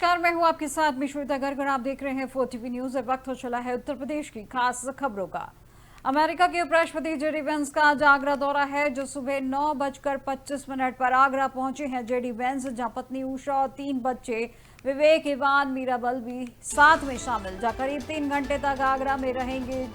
नमस्कार, मैं हूं आपके साथ में श्वेता गर्ग और आप देख रहे हैं 4 टीवी न्यूज। और वक्त हो चला है उत्तर प्रदेश की खास खबरों का। अमेरिका के उपराष्ट्रपति जेडी वेंस का आज आगरा दौरा है, जो सुबह 9:25 पर आगरा पहुंचे हैं। जेडी वेंस, जहां पत्नी उषा और 3 बच्चे विवेक, इवान, मीराबल भी साथ में शामिल, जहां करीब 3 घंटे तक आगरा में रहेंगे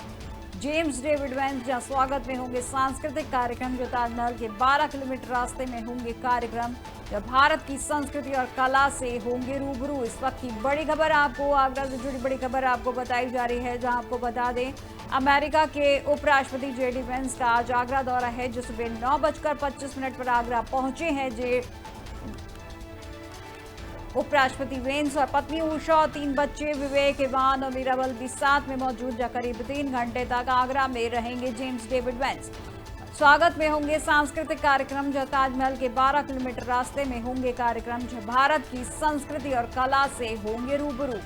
जेम्स डेविड वेंस, जहां स्वागत में होंगे सांस्कृतिक कार्यक्रम, जो ताजमहल के 12 किलोमीटर रास्ते में होंगे कार्यक्रम, जब भारत की संस्कृति और कला से होंगे रूबरू। इस वक्त की बड़ी खबर आपको आगरा से जुड़ी बड़ी खबर आपको बताई जा रही है, जहां आपको बता दें अमेरिका के उपराष्ट्रपति जेडी वेंस का आज आगरा दौरा है, जो सुबह 9:25 पर आगरा पहुंचे हैं। उपराष्ट्रपति वेंस और पत्नी उषा और 3 बच्चे विवेक, इवान और मीराबल भी साथ में मौजूद, जहां करीब 3 घंटे तक आगरा में रहेंगे जेम्स डेविड वेंस। स्वागत में होंगे सांस्कृतिक कार्यक्रम, जो ताजमहल के 12 किलोमीटर रास्ते में होंगे कार्यक्रम, जो भारत की संस्कृति और कला से होंगे रूबरू।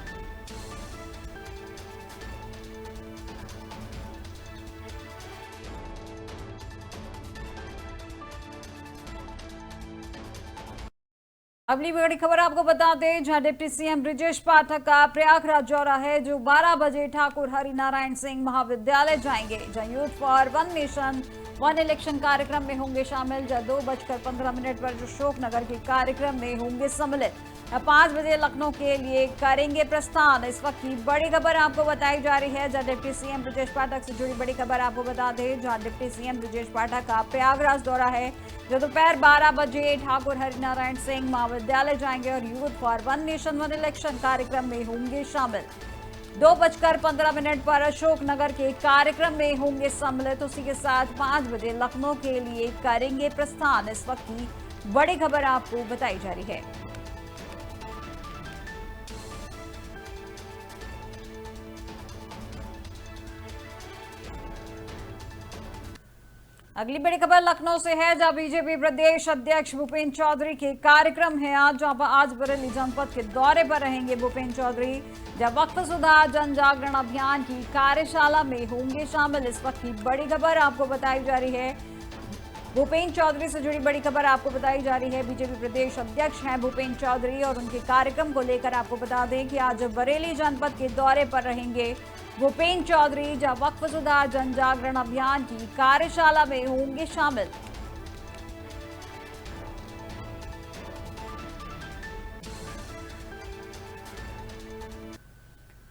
अगली बड़ी खबर आपको बता दें, जहां डिप्टी सीएम ब्रजेश पाठक का प्रयागराज दौरा है, जो 12 बजे ठाकुर हरिनारायण सिंह महाविद्यालय जाएंगे, जहां youth for one nation one election कार्यक्रम में होंगे शामिल, जहां 2:15 पर अशोकनगर के कार्यक्रम में होंगे सम्मिलित। 5 बजे लखनऊ के लिए करेंगे प्रस्थान। इस वक्त की बड़ी खबर आपको बताई जा रही है, जहां डिप्टी सीएम ब्रजेश पाठक से जुड़ी बड़ी खबर आपको बता दें, जहां डिप्टी सीएम ब्रजेश पाठक का प्रयागराज दौरा है, जो दोपहर 12 बजे ठाकुर हरिनारायण सिंह महाविद्यालय जाएंगे और youth for one nation one election कार्यक्रम में होंगे शामिल। 2:15 पर अशोकनगर के कार्यक्रम में होंगे सम्मिलित। उसी के साथ 5 बजे लखनऊ के लिए करेंगे प्रस्थान। इस वक्त की बड़ी खबर आपको बताई जा रही है। अगली बड़ी खबर लखनऊ से है, जहां बीजेपी प्रदेश अध्यक्ष भूपेंद्र चौधरी के कार्यक्रम है आज बरेली जनपद के दौरे पर रहेंगे भूपेंद्र चौधरी, जब वक्फ सुधार जन जागरण अभियान की कार्यशाला में होंगे शामिल। इस वक्त की बड़ी खबर आपको बताई जा रही है। भूपेंद्र चौधरी से जुड़ी बड़ी खबर आपको बताई जा रही है। बीजेपी प्रदेश अध्यक्ष हैं भूपेंद्र चौधरी, और उनके कार्यक्रम को लेकर आपको बता दें कि आज बरेली जनपद के दौरे पर रहेंगे भूपेंद्र चौधरी, जहां वक्फ सुधार जन जागरण अभियान की कार्यशाला में होंगे शामिल।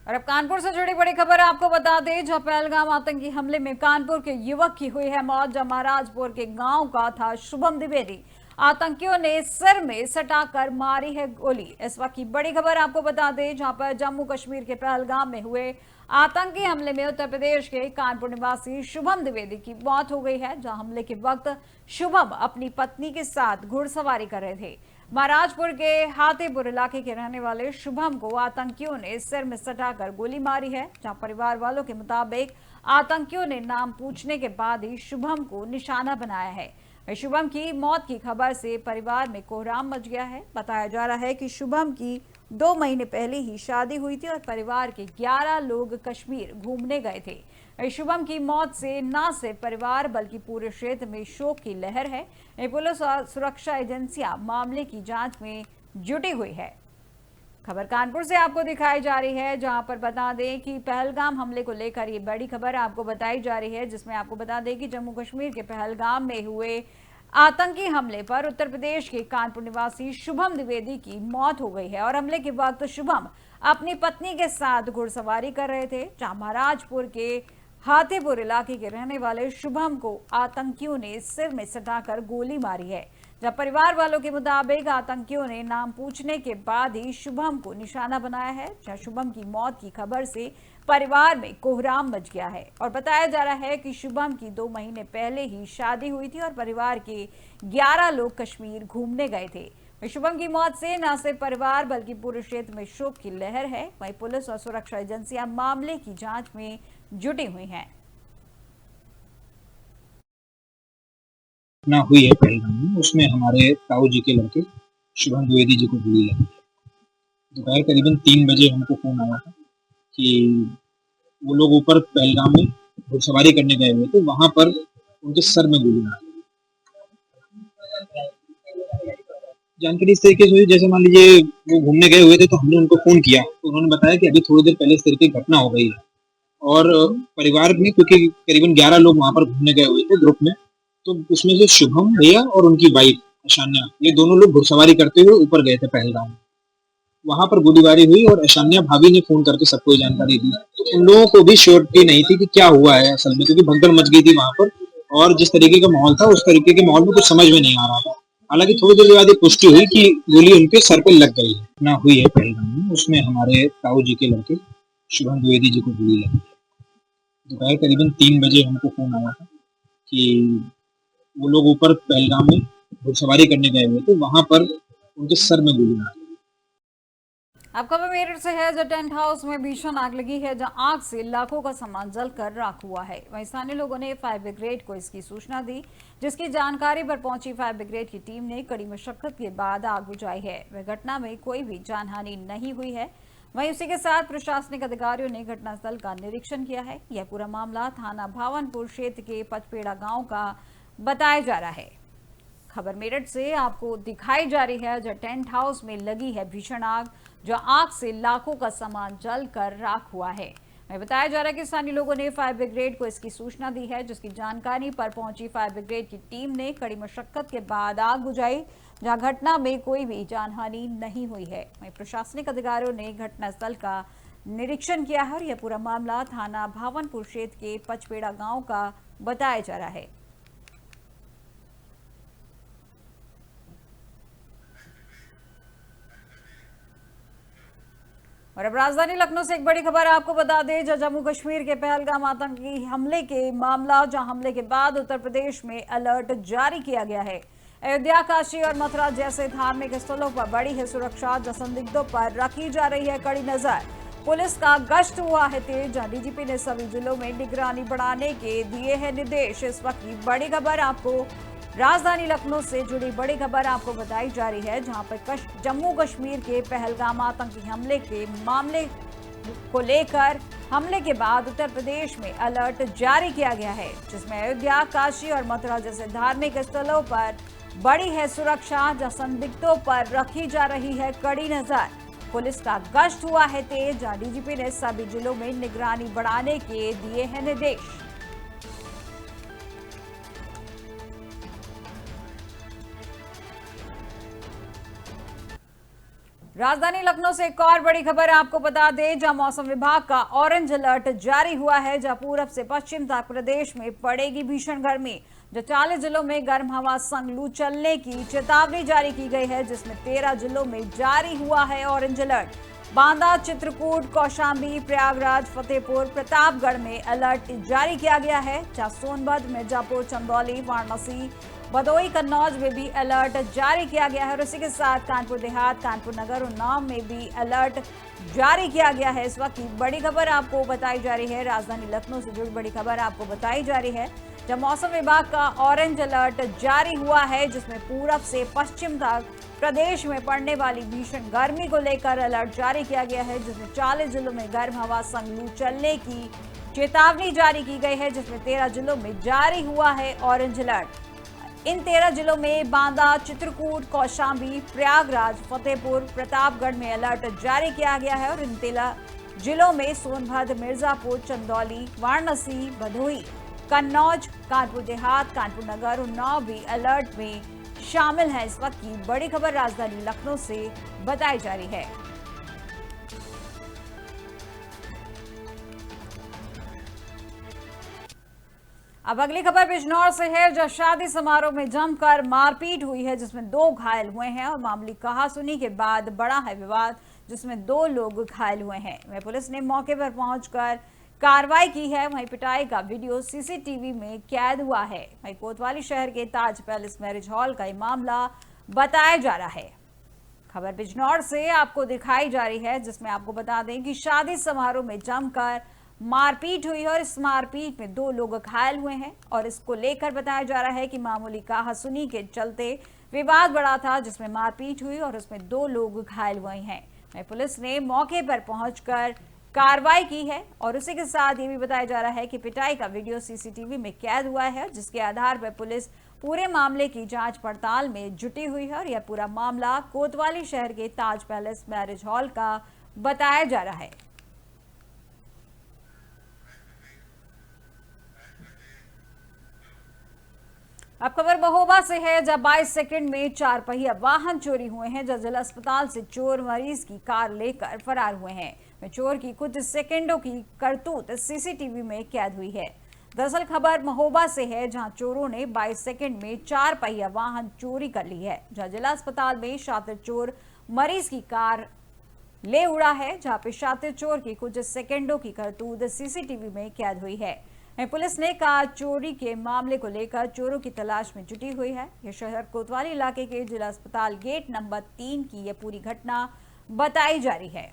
और अब कानपुर से जुड़ी बड़ी खबर आपको बता दें, जहां पहलगाम आतंकी हमले में कानपुर के युवक की हुई है मौत, जहां महाराजपुर के गांव का था शुभम द्विवेदी। आतंकियों ने सिर में सटाकर मारी है गोली। इस वक्त की बड़ी खबर आपको बता दें, जहां पर जम्मू कश्मीर के पहलगाम में हुए आतंकी हमले में उत्तर प्रदेश के कानपुर निवासी शुभम द्विवेदी की मौत हो गई है, जहां हमले के वक्त शुभम अपनी पत्नी के साथ घुड़सवारी कर रहे थे। महाराजपुर के हाथीपुर इलाके के रहने वाले शुभम को आतंकियों ने सिर में सटाकर गोली मारी है, जहां परिवार वालों के मुताबिक आतंकियों ने नाम पूछने के बाद ही शुभम को निशाना बनाया है। शुभम की मौत की खबर से परिवार में कोहराम मच गया है। बताया जा रहा है कि शुभम की 2 महीने पहले ही शादी हुई थी और परिवार के 11 लोग कश्मीर घूमने गए थे। शुभम की मौत से न सिर्फ परिवार बल्कि पूरे क्षेत्र में शोक की लहर है। पुलिस और सुरक्षा एजेंसियां मामले की जांच में जुटी हुई है। खबर कानपुर से आपको दिखाई जा रही है, जहां पर बता दें कि पहलगाम हमले को लेकर ये बड़ी खबर आपको बताई जा रही है, जिसमें आपको बता दें कि जम्मू कश्मीर के पहलगाम में हुए आतंकी हमले पर उत्तर प्रदेश के कानपुर निवासी शुभम द्विवेदी की मौत हो गई है। और हमले के वक्त शुभम अपनी पत्नी के साथ घुड़सवारी कर रहे थे, जहां महाराजपुर के हाथीपुर इलाके के रहने वाले शुभम को आतंकियों ने सिर में सटाकर गोली मारी है। जब परिवार वालों के मुताबिक आतंकियों ने नाम पूछने के बाद ही शुभम को निशाना बनाया है, जहां शुभम की मौत की खबर से परिवार में कोहराम मच गया है। और बताया जा रहा है कि शुभम की 2 महीने पहले ही शादी हुई थी और परिवार के 11 लोग कश्मीर घूमने गए थे। शुभम की मौत से न सिर्फ परिवार बल्कि पूरे क्षेत्र में शोक की लहर है। वहीं पुलिस और सुरक्षा एजेंसियां मामले की जांच में जुटी हुई हैं। ना हुई है पहलगाम में, उसमें हमारे ताऊ जी के लड़के शुभम द्विवेदी जी को गोली लगी। दोपहर करीबन 3 बजे हमको फोन आया था कि वो लोग ऊपर पहलगाम में घुड़सवारी करने गए हुए थे, वहां पर उनके सर में गोली मारी। जानकारी इस तरीके से हुई, जैसे मान लीजिए वो घूमने गए हुए थे तो हमने उनको फ़ोन किया, तो उन्होंने बताया कि अभी थोड़ी देर पहले इस तरह की घटना हो गई है। और परिवार में क्योंकि करीबन 11 लोग वहाँ पर घूमने गए हुए थे ग्रुप में, तो उसमें से शुभम भैया और उनकी वाइफ ईशान्या, ये दोनों लोग घुड़सवारी करते हुए ऊपर गए थे पहलगाम। वहाँ पर गोलीबारी हुई और ईशान्या भाभी ने फ़ोन करके सबको ये जानकारी दी। तो उन लोगों को भी श्योरिटी नहीं थी कि क्या हुआ है असल में, क्योंकि भगदड़ मच गई थी वहाँ पर और जिस तरीके का माहौल था, उस तरीके के माहौल में कुछ समझ में नहीं आ रहा था। हालाँकि थोड़ी देर बाद ये पुष्टि हुई कि गोली उनके सर पे लग गई है। घटना हुई है पहलगाम में, उसमें हमारे ताऊ जी के लड़के शुभम द्विवेदी जी को गोली लगी है। दोपहर करीबन 3 बजे हमको फ़ोन आया था कि वो लोग ऊपर पहलगाम में घुड़सवारी करने गए हुए थे, वहाँ पर उनके सर में गोली मारी। अब खबर मेरठ से है, जो टेंट हाउस में भीषण आग लगी है, जहां आग से लाखों का सामान जलकर राख हुआ है। वहीं स्थानीय लोगों ने फायर ब्रिगेड को इसकी सूचना दी, जिसकी जानकारी पर पहुंची फायर ब्रिगेड की टीम ने कड़ी मशक्कत के बाद आग बुझाई है। वह घटना में कोई भी जानहानि नहीं हुई है। वहीं उसी के साथ प्रशासनिक अधिकारियों ने घटनास्थल का निरीक्षण किया है। यह पूरा मामला थाना भावनपुर क्षेत्र के पचपेड़ा गाँव का बताया जा रहा है। खबर मेरठ से आपको दिखाई जा रही है, जहां टेंट हाउस में लगी है भीषण आग, जो आग से लाखों का सामान जलकर राख हुआ है। वहीं बताया जा रहा है कि स्थानीय लोगों ने फायर ब्रिगेड को इसकी सूचना दी है, जिसकी जानकारी पर पहुंची फायर ब्रिगेड की टीम ने कड़ी मशक्कत के बाद आग बुझाई, जहां घटना में कोई भी जानहानि नहीं हुई है। वहीं प्रशासनिक अधिकारियों ने घटनास्थल का निरीक्षण किया है और यह पूरा मामला थाना भावनपुर क्षेत्र के पचपेड़ा गांव का बताया जा रहा है। और अब राजधानी लखनऊ से एक बड़ी खबर आपको बता दें, जहां जम्मू कश्मीर के पहलगाम आतंकी हमले के मामला, जहां हमले के बाद उत्तर प्रदेश में अलर्ट जारी किया गया है। अयोध्या, काशी और मथुरा जैसे धार्मिक स्थलों पर बड़ी है सुरक्षा, जहां संदिग्धों पर रखी जा रही है कड़ी नजर। पुलिस का गश्त हुआ है तेज, जहां डीजीपी ने सभी जिलों में निगरानी बढ़ाने के दिए हैं निर्देश। इस वक्त की बड़ी खबर आपको राजधानी लखनऊ से जुड़ी बड़ी खबर आपको बताई जा रही है, जहां पर जम्मू कश्मीर के पहलगाम आतंकी हमले के मामले को लेकर हमले के बाद उत्तर प्रदेश में अलर्ट जारी किया गया है, जिसमें अयोध्या, काशी और मथुरा जैसे धार्मिक स्थलों पर बड़ी है सुरक्षा, जहां संदिग्धों पर रखी जा रही है कड़ी नजर। पुलिस का गश्त हुआ है तेज, जहां डीजीपी ने सभी जिलों में निगरानी बढ़ाने के दिए हैं निर्देश। राजधानी लखनऊ से एक और बड़ी खबर आपको बता दें, जहां मौसम विभाग का ऑरेंज अलर्ट जारी हुआ है, जहां पूरब से पश्चिम तक प्रदेश में पड़ेगी भीषण गर्मी। जो 40 जिलों में गर्म हवा संग लू चलने की चेतावनी जारी की गई है, जिसमें 13 जिलों में जारी हुआ है ऑरेंज अलर्ट। बांदा, चित्रकूट, कौशाम्बी, प्रयागराज, फतेहपुर, प्रतापगढ़ में अलर्ट जारी किया गया है, जहां सोनभद्र, मिर्जापुर, चंदौली, वाराणसी, भदोही, कन्नौज में भी अलर्ट जारी किया गया है। और इसी के साथ कानपुर देहात, कानपुर नगर, उन्नाव में भी अलर्ट जारी किया गया है। इस वक्त की बड़ी खबर आपको बताई जा रही है, राजधानी लखनऊ से जुड़ी बड़ी खबर आपको बताई जा रही है, जब मौसम विभाग का ऑरेंज अलर्ट जारी हुआ है, जिसमें पूरब से पश्चिम तक प्रदेश में पड़ने वाली भीषण गर्मी को लेकर अलर्ट जारी किया गया है, जिसमें 40 जिलों में गर्म हवा संग लू चलने की चेतावनी जारी की गई है, जिसमें 13 जिलों में जारी हुआ है ऑरेंज अलर्ट। इन 13 जिलों में बांदा, चित्रकूट, कौशाम्बी, प्रयागराज, फतेहपुर, प्रतापगढ़ में अलर्ट जारी किया गया है। और इन 13 जिलों में सोनभद्र, मिर्जापुर, चंदौली, वाराणसी, भदोही, कन्नौज, कानपुर देहात, कानपुर नगर, उन्नाव भी अलर्ट में शामिल है। इस वक्त की बड़ी खबर राजधानी लखनऊ से बताई जा रही है। अब अगली खबर बिजनौर से है, जहां शादी समारोह में जमकर मारपीट हुई है, जिसमें 2 घायल हुए हैं। और मामूली कहासुनी के बाद बड़ा है विवाद, जिसमें 2 लोग घायल हुए हैं। वहीं पुलिस ने मौके पर पहुंचकर कार्रवाई की है। वहीं पिटाई का वीडियो सीसीटीवी में कैद हुआ है। वहीं कोतवाली शहर के ताज पैलेस मैरिज हॉल का ये मामला बताया जा रहा है। खबर बिजनौर से आपको दिखाई जा रही है, जिसमें आपको बता दें कि शादी समारोह में जमकर मारपीट हुई और इस मारपीट में 2 लोग घायल हुए हैं। और इसको लेकर बताया जा रहा है कि मामूली कहासुनी के चलते विवाद बढ़ा था, जिसमें मारपीट हुई और उसमें 2 लोग घायल हुए हैं। पुलिस ने मौके पर पहुंचकर कार्रवाई की है। और उसी के साथ ये भी बताया जा रहा है कि पिटाई का वीडियो सीसीटीवी में कैद हुआ है, जिसके आधार पर पुलिस पूरे मामले की जांच पड़ताल में जुटी हुई है और यह पूरा मामला कोतवाली शहर के ताज पैलेस मैरिज हॉल का बताया जा रहा है। अब खबर महोबा से है, जब 22 सेकंड में 4 पहिया वाहन चोरी हुए हैं। जब जिला अस्पताल से चोर मरीज की कार लेकर फरार हुए हैं। चोर की कुछ सेकंडों की करतूत सीसीटीवी में कैद हुई है। दरअसल खबर महोबा से है, जहां चोरों ने 22 सेकंड में 4 पहिया वाहन चोरी कर ली है। जहां जिला अस्पताल में शातिर चोर मरीज की कार ले उड़ा है, जहां पे शातिर चोर की कुछ सेकंडों की करतूत सीसीटीवी में कैद हुई है। पुलिस ने कार चोरी के मामले को लेकर चोरों की तलाश में जुटी हुई है। यह शहर कोतवाली इलाके के जिला अस्पताल गेट नंबर 3 की यह पूरी घटना बताई जा रही है।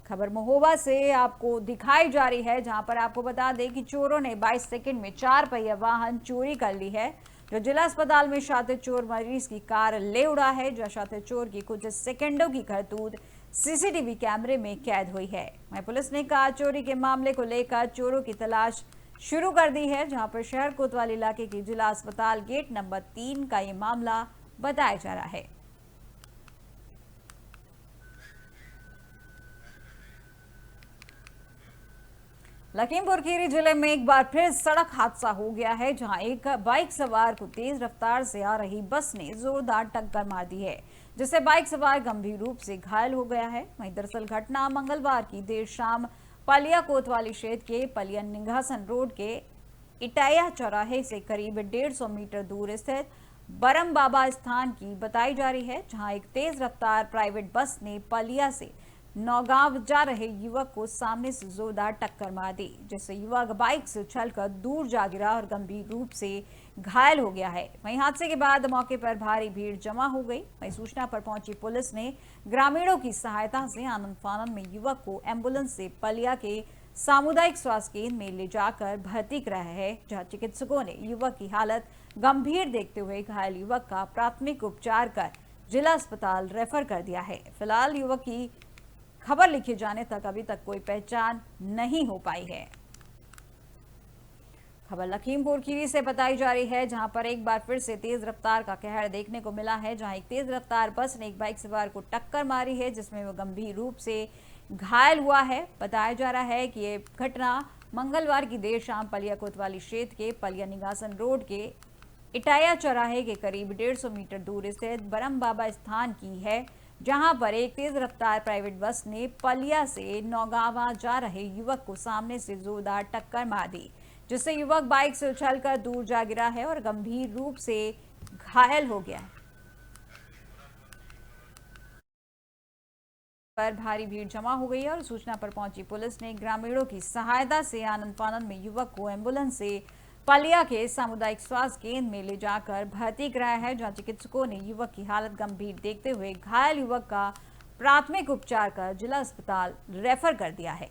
खबर महोबा से आपको दिखाई जा रही है, जहां पर आपको बता दें कि चोरों ने 22 सेकंड में 4 पहिया वाहन चोरी कर ली है। जो जिला अस्पताल में शातिर चोर मरीज की कार ले उड़ा है, जो शातिर चोर की कुछ सेकंडों की करतूत सीसीटीवी कैमरे में कैद हुई है। पुलिस ने कार चोरी के मामले को लेकर चोरों की तलाश शुरू कर दी है, जहां पर शहर कोतवाली इलाके की जिला अस्पताल गेट नंबर 3 का ये मामला बताया जा रहा है। लखीमपुर खीरी जिले में एक बार फिर सड़क हादसा हो गया है, जहां एक बाइक सवार को तेज रफ्तार से आ रही बस ने जोरदार टक्कर मार दी है, जिससे बाइक सवार गंभीर रूप से घायल हो गया है। वहीं दरअसल घटना मंगलवार की देर शाम पलिया कोतवाली क्षेत्र के पलिया निघासन रोड के इटाया चौराहे से करीब 150 मीटर दूर स्थित बरम बाबा स्थान की बताई जा रही है, जहां एक तेज रफ्तार प्राइवेट बस ने पलिया से नौगांव जा रहे युवक को सामने से जोरदार टक्कर मार दी, जिससे युवक बाइक से उछलकर दूर जा गिरा और गंभीर रूप से घायल हो गया है। वहीं हादसे के बाद मौके पर भारी भीड़ जमा हो गई। वहीं सूचना पर पहुंची पुलिस ने ग्रामीणों की सहायता से आनंद फानन में युवक को एम्बुलेंस से पलिया के सामुदायिक स्वास्थ्य केंद्र में ले जाकर भर्ती कराया है, जहां चिकित्सकों ने युवक की हालत गंभीर देखते हुए घायल युवक का प्राथमिक उपचार कर जिला अस्पताल रेफर कर दिया है। फिलहाल युवक की खबर लिखे जाने तक अभी तक कोई पहचान नहीं हो पाई है। खबर लखीमपुर खीरी से बताई जा रही है, जहां पर एक बार फिर से तेज रफ्तार का कहर देखने को मिला है, जहां एक तेज रफ्तार बस ने एक बाइक सवार को टक्कर मारी है, जिसमें वो गंभीर रूप से घायल हुआ है। बताया जा रहा है कि ये घटना मंगलवार की देर शाम पलिया कोतवाली क्षेत्र के पलिया निघासन रोड के इटाया चौराहे के करीब 150 मीटर दूर स्थित बरम बाबा स्थान की है, जहां पर एक तेज रफ्तार प्राइवेट बस ने पलिया से नौगावा जा रहे युवक को सामने से जोरदार टक्कर मार दी, जिससे युवक बाइक से उछलकर दूर जा गिरा है और गंभीर रूप से घायल हो गया है। पर भारी भीड़ जमा हो गई है और सूचना पर पहुंची पुलिस ने ग्रामीणों की सहायता से आनंद फानन में युवक को एम्बुलेंस से पलिया के सामुदायिक स्वास्थ्य केंद्र में ले जाकर भर्ती कराया है, जहां चिकित्सकों ने युवक की हालत गंभीर देखते हुए घायल युवक का प्राथमिक उपचार कर जिला अस्पताल रेफर कर दिया है।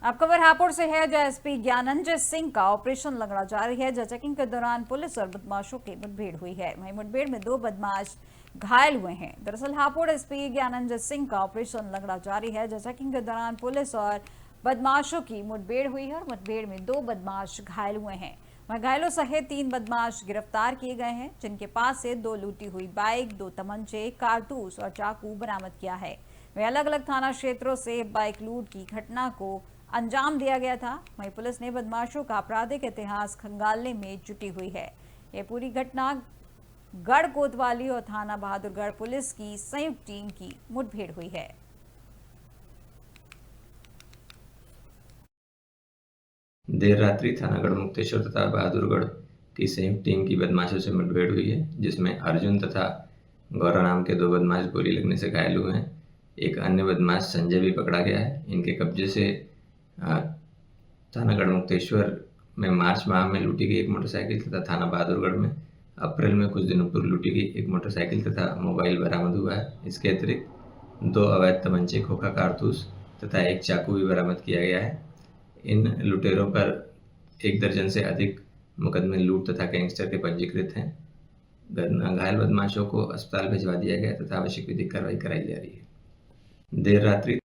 अब खबर हापुड़ से है, जहां एसपी ज्ञानंजय सिंह का ऑपरेशन लंगड़ा जारी है, जहां चेकिंग के दौरान पुलिस और बदमाशों की मुठभेड़ हुई है। वहीं मुठभेड़ में 2 बदमाश घायल हुए हैं। दरअसल हापुड़ एसपी ज्ञानंजय सिंह का ऑपरेशन लंगड़ा जारी है, जहां चेकिंग के दौरान पुलिस और बदमाशों की मुठभेड़ हुई है और मुठभेड़ में 2 बदमाश घायल हुए हैं। वहीं घायलों सहित 3 बदमाश गिरफ्तार किए गए हैं, जिनके पास से 2 लूटी हुई बाइक, 2 तमंचे, कारतूस और चाकू बरामद किया है। वे अलग अलग थाना क्षेत्रों से बाइक लूट की घटना को अंजाम दिया गया था। वहीं पुलिस ने बदमाशों का आपराधिक इतिहास खंगालने में जुटी हुई है। यह पूरी घटना गढ़ कोतवाली और थाना बहादुरगढ़ पुलिस की संयुक्त टीम की मुठभेड़ हुई है। देर रात्रि थाना गढ़ मुक्तेश्वर तथा बहादुरगढ़ की संयुक्त टीम की बदमाशों से मुठभेड़ हुई है, जिसमें अर्जुन तथा गौरव नाम के 2 बदमाश गोली लगने से घायल हुए हैं। एक अन्य बदमाश संजय भी पकड़ा गया है। इनके कब्जे से थाना गढ़ मुक्तेश्वर में मार्च माह में लूटी गई एक मोटरसाइकिल तथा थाना बहादुरगढ़ में अप्रैल में कुछ दिनों पूर्व लूटी गई एक मोटरसाइकिल तथा मोबाइल बरामद हुआ है। इसके अतिरिक्त 2 अवैध तमंचे, खोखा कारतूस तथा एक चाकू भी बरामद किया गया है। इन लुटेरों पर 1 दर्जन से अधिक मुकदमे लूट तथा गैंगस्टर के पंजीकृत हैं। घायल बदमाशों को अस्पताल भिजवा दिया गया तथा आवश्यक विधिक कार्रवाई कराई जा रही है। देर रात्रि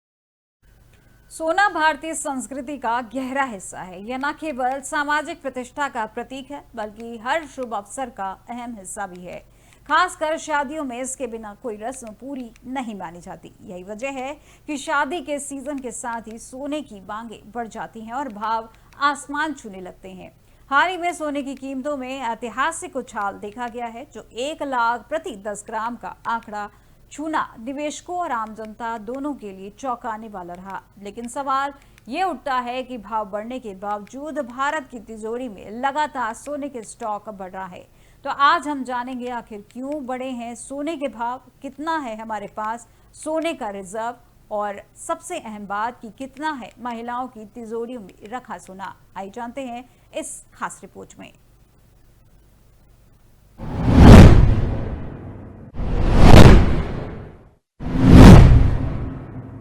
सोना भारतीय संस्कृति का गहरा हिस्सा है। यह न केवल सामाजिक प्रतिष्ठा का प्रतीक है, बल्कि हर शुभ अवसर का अहम हिस्सा भी है। खासकर शादियों में इसके बिना कोई रस्म पूरी नहीं मानी जाती। यही वजह है कि शादी के सीजन के साथ ही सोने की मांगें बढ़ जाती हैं और भाव आसमान छूने लगते हैं। हाल ही में सोने की कीमतों में ऐतिहासिक उछाल देखा गया है, जो 1 लाख प्रति 10 ग्राम का आंकड़ा छूना निवेशकों और आम जनता दोनों के लिए चौंकाने वाला रहा। लेकिन सवाल ये उठता है कि भाव बढ़ने के बावजूद भारत की तिजोरी में लगातार सोने के स्टॉक बढ़ रहा है। तो आज हम जानेंगे आखिर क्यों बढ़े हैं सोने के भाव, कितना है हमारे पास सोने का रिजर्व और सबसे अहम बात कि कितना है महिलाओं की तिजोरियों में रखा सोना। आइए जानते हैं इस खास रिपोर्ट में।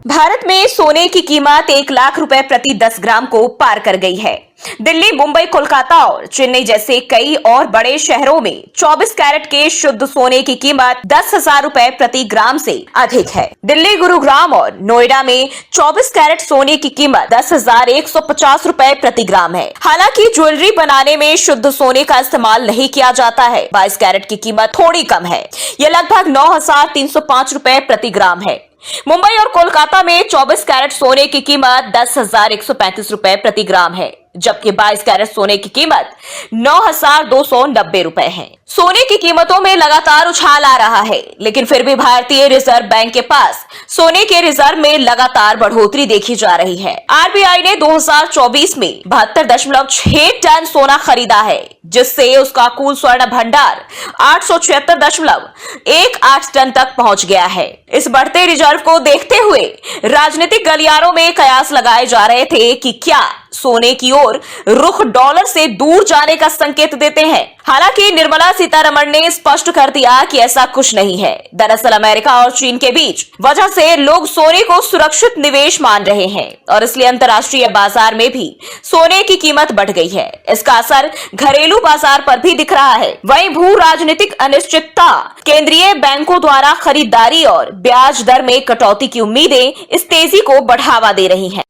भारत में सोने की कीमत 1 लाख रुपए प्रति 10 ग्राम को पार कर गई है। दिल्ली, मुंबई, कोलकाता और चेन्नई जैसे कई और बड़े शहरों में 24 कैरेट के शुद्ध सोने की कीमत 10,000 रुपए प्रति ग्राम से अधिक है। दिल्ली, गुरुग्राम और नोएडा में 24 कैरेट सोने की कीमत 10,150 रुपए प्रति ग्राम है। हालांकि ज्वेलरी बनाने में शुद्ध सोने का इस्तेमाल नहीं किया जाता है। 22 कैरेट की कीमत थोड़ी कम है, यह लगभग 9,305 रुपए प्रति ग्राम है। मुंबई और कोलकाता में 24 कैरेट सोने की कीमत 10,135 रुपए प्रति ग्राम है, जबकि 22 कैरेट सोने की कीमत 9,290 रुपए है। सोने की कीमतों में लगातार उछाल आ रहा है, लेकिन फिर भी भारतीय रिजर्व बैंक के पास सोने के रिजर्व में लगातार बढ़ोतरी देखी जा रही है। आरबीआई ने 2024 में 72.6 टन सोना खरीदा है, जिससे उसका कुल स्वर्ण भंडार 876.18 टन तक पहुंच गया है। इस बढ़ते रिजर्व को देखते हुए राजनीतिक गलियारों में कयास लगाए जा रहे थे कि क्या सोने की ओर रुख डॉलर से दूर जाने का संकेत देते हैं। हालांकि निर्मला सीतारमण ने स्पष्ट कर दिया कि ऐसा कुछ नहीं है। दरअसल अमेरिका और चीन के बीच वजह से लोग सोने को सुरक्षित निवेश मान रहे हैं और इसलिए अंतर्राष्ट्रीय बाजार में भी सोने की कीमत बढ़ गई है। इसका असर घरेलू बाजार पर भी दिख रहा है। वहीं भू राजनीतिक अनिश्चितता, केंद्रीय बैंकों द्वारा खरीदारी और ब्याज दर में कटौती की उम्मीदें इस तेजी को बढ़ावा दे रही हैं।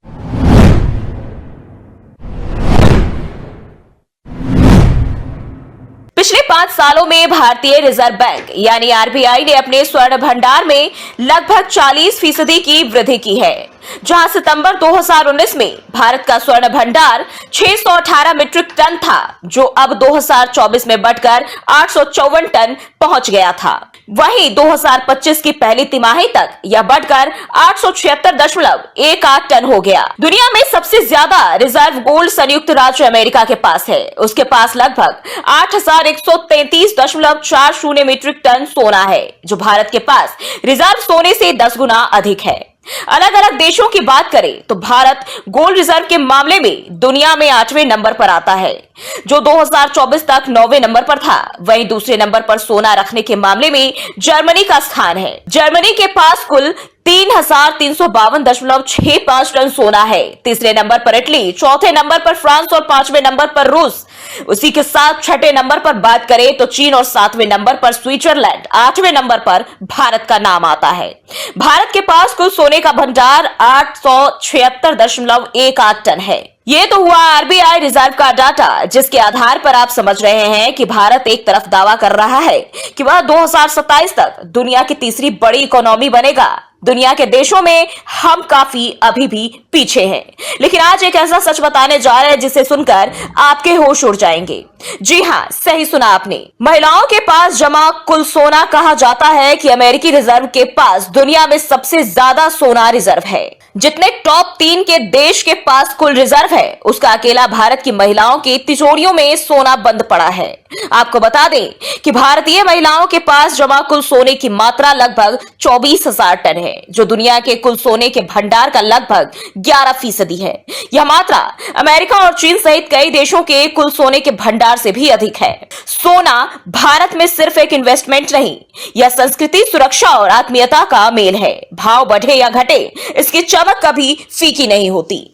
पिछले 5 सालों में भारतीय रिजर्व बैंक यानी आरबीआई ने अपने स्वर्ण भंडार में लगभग 40% की वृद्धि की है, जहां सितंबर 2019 में भारत का स्वर्ण भंडार 618 मीट्रिक टन था, जो अब 2024 में बढ़कर 854 टन पहुंच गया था। वहीं 2025 की पहली तिमाही तक यह बढ़कर 876.18 टन हो गया। दुनिया में सबसे ज्यादा रिजर्व गोल्ड संयुक्त राज्य अमेरिका के पास है। उसके पास लगभग 8,133.40 मीट्रिक टन सोना है, जो भारत के पास रिजर्व सोने से 10 गुना अधिक है। अलग अलग देशों की बात करें तो भारत गोल्ड रिजर्व के मामले में दुनिया में 8वें नंबर पर आता है, जो 2024 तक 9वें नंबर पर था। वहीं दूसरे नंबर पर सोना रखने के मामले में जर्मनी का स्थान है। जर्मनी के पास कुल 3,352.65 टन सोना है। तीसरे नंबर पर इटली, चौथे नंबर पर फ्रांस और 5वें नंबर पर रूस। उसी के साथ छठे नंबर पर बात करें तो चीन और 7वें नंबर पर स्विट्जरलैंड, 8वें नंबर पर भारत का नाम आता है। भारत के पास कुल सोने का भंडार 876.18 टन है। ये तो हुआ आरबीआई रिजर्व का डाटा, जिसके आधार पर आप समझ रहे हैं कि भारत एक तरफ दावा कर रहा है कि वह 2027 तक दुनिया की तीसरी बड़ी इकोनॉमी बनेगा। दुनिया के देशों में हम काफी अभी भी पीछे हैं, लेकिन आज एक ऐसा सच बताने जा रहे हैं जिसे सुनकर आपके होश उड़ जाएंगे। जी हाँ, सही सुना आपने। महिलाओं के पास जमा कुल सोना कहा जाता है कि अमेरिकी रिजर्व के पास दुनिया में सबसे ज्यादा सोना रिजर्व है। जितने टॉप 3 के देश के पास कुल रिजर्व है, उसका अकेला भारत की महिलाओं की तिजोरियों में सोना बंद पड़ा है। आपको बता दें कि भारतीय महिलाओं के पास जमा कुल सोने की मात्रा लगभग 24,000 टन है, जो दुनिया के कुल सोने के भंडार का लगभग 11% है। यह मात्रा अमेरिका और चीन सहित कई देशों के कुल सोने के भंडार से भी अधिक है। सोना भारत में सिर्फ एक इन्वेस्टमेंट नहीं, यह संस्कृति, सुरक्षा और आत्मीयता का मेल है। भाव बढ़े या घटे, इसकी चमक कभी फीकी नहीं होती।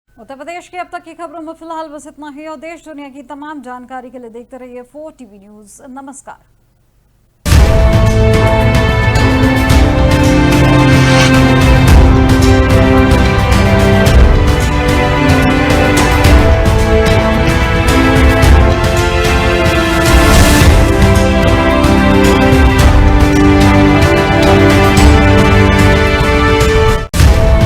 उत्तर प्रदेश की अब तक की खबरों में फिलहाल बस इतना ही और देश दुनिया की तमाम जानकारी के लिए देखते रहिए 4TV न्यूज। नमस्कार।